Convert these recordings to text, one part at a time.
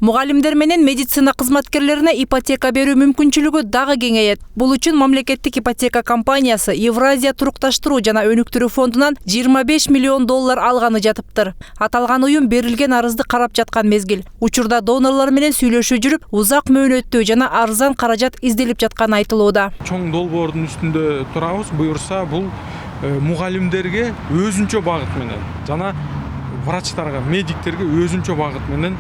Мугалимдер менен медицина кызматкерлерине ипотека берүү мүмкүнчүлүгү дагы кеңейет. Бул үчүн мамлекеттик ипотека компаниясы Евразия турукташтыруу жана өнүктүрүү фондунан 25 миллион доллар алганы жатыптыр. Аталган уюм берилген арызды карап жаткан мезгил. Учурда донорлор менен сүйлөшүп жүрүп, узак мөөнөттүү жана арзан каражат изделип жатканы айтылууда. Чоң долбоордун үстүндө турабыз. Буюрса бул мугалимдерге өзүнчө багыт менен жана врачтарга, медиктерге өзүнчө багыт менен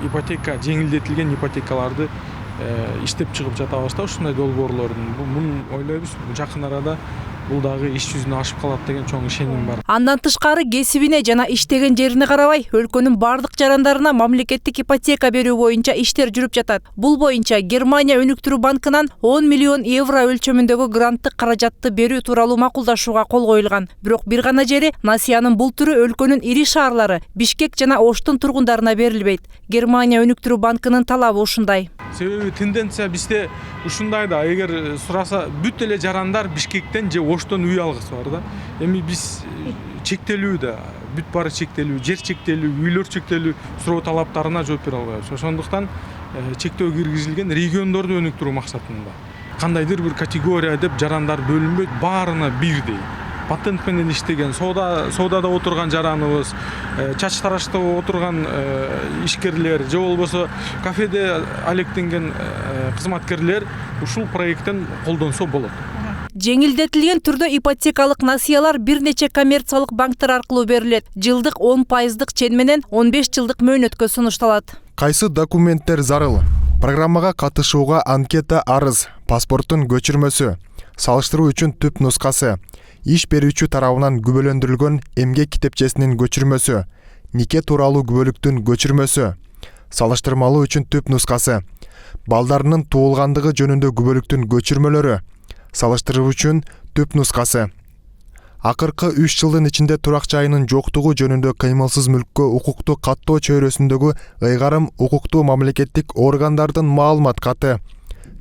ипотека, жеңилдетилген ипотекаларды иштеп чыгып жатабыз да, ушундай долбоорлордун. Муну ойлойбуз, жакын арада бул дагы иш жүзүнө ашып калат деген чоң ишеним бар. Андан тышкары кесибине жана иштеген жерине карабай, өлкөнүн бардык жарандарына мамлекеттик ипотека берүү боюнча иштер жүрүп жатат. Бул боюнча Германия өнүктүрүү банкынан 10 миллион евро өлчөмүндөгү гранттык каражатты берүү тууралуу макулдашууга кол коюлган. Бирок бир гана жери Насиянын бул түрү өлкөнүн ири шаарлары Бишкек жана Оштун тургундарына берилбейт. Германия өнүктүрүү банкынын талабы ушундай. Себеби тенденция бизде ушундай да, эгер сураса бүт эле жарандар Бишкектен же Оштон үй алгысы бар да. Эми биз чектелүү да, бүт баары чектелүү, жер чектелүү, үйлөр чектелүү суроо талаптарына жооп бере албайбыз. Ошондуктан чектөө киргизилген региондорду өнүктүрүү максатында. Кандайдыр бир категория деп жарандар бөлүнбөйт, баарына бирдей. Патент менен иштеген, соодада отурган жараныбыз, чач тарашта отурган ишкерлер, же болбосо кафеде алектенген кызматкерлер ушул проекттен колдонсо болот. Жеңилдетилген түрдө ипотекалык насыялар бир нече коммерциялык банктар аркылуу берилет. Жылдык 10% чен менен 15 жылдык мөөнөткө сунушталат. Кайсы документтер зарыл? Программага катышууга анкета арыз, паспорттун көчүрмөсү, салыштыруу үчүн түп нускасы, иш берүүчү тарабынан күбөлөндүрүлгөн эмгек китепчесинин көчүрмөсү, нике тууралуу күбөлүктүн көчүрмөсү, салыштырмалуу үчүн түп нускасы, балдарынын туулгандыгы жөнүндө күбөлүктүн көчүрмөлөрү, салыштыруу үчүн түп нускасы. Акыркы 3 жылдын ичинде турак жайынын жоктугу жөнүндө кыймылсыз мүлккө укукту каттоо чөйрөсүндөгү ыйгарым укуктуу мамлекеттик органдардын маалымат каты,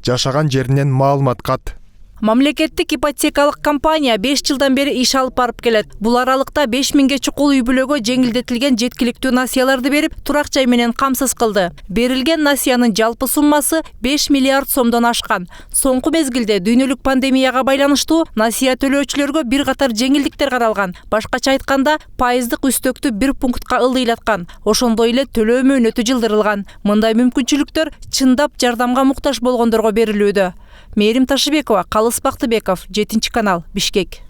жашаган жеринен маалымат кат. Мамлекеттик ипотекалык компания 5 жылдан бери иш алып барып келет. Бул аралыкта 5000ге чукул үй бүлөгө жеңилдетилген жеткиликтүү насыяларды берип, турак жай менен камсыз кылды. Берилген насыянын жалпы суммасы 5 миллиард сомдон ашкан. Соңку мезгилде дүйнөлүк пандемияга байланыштуу насыя төлөөчүлөргө бир катар жеңилдиктер каралган. Башкача айтканда, пайыздык үстөктү 1 пунктка ылдыйлаткан. Ошондой эле төлөө мөөнөтү жылдырылган. Мындай мүмкүнчүлүктөр чындап жардамга муктаж болгондорго берилүүдө. Мээрим Ташыбекова, Калыс Бактыбеков, 7 канал, Бишкек.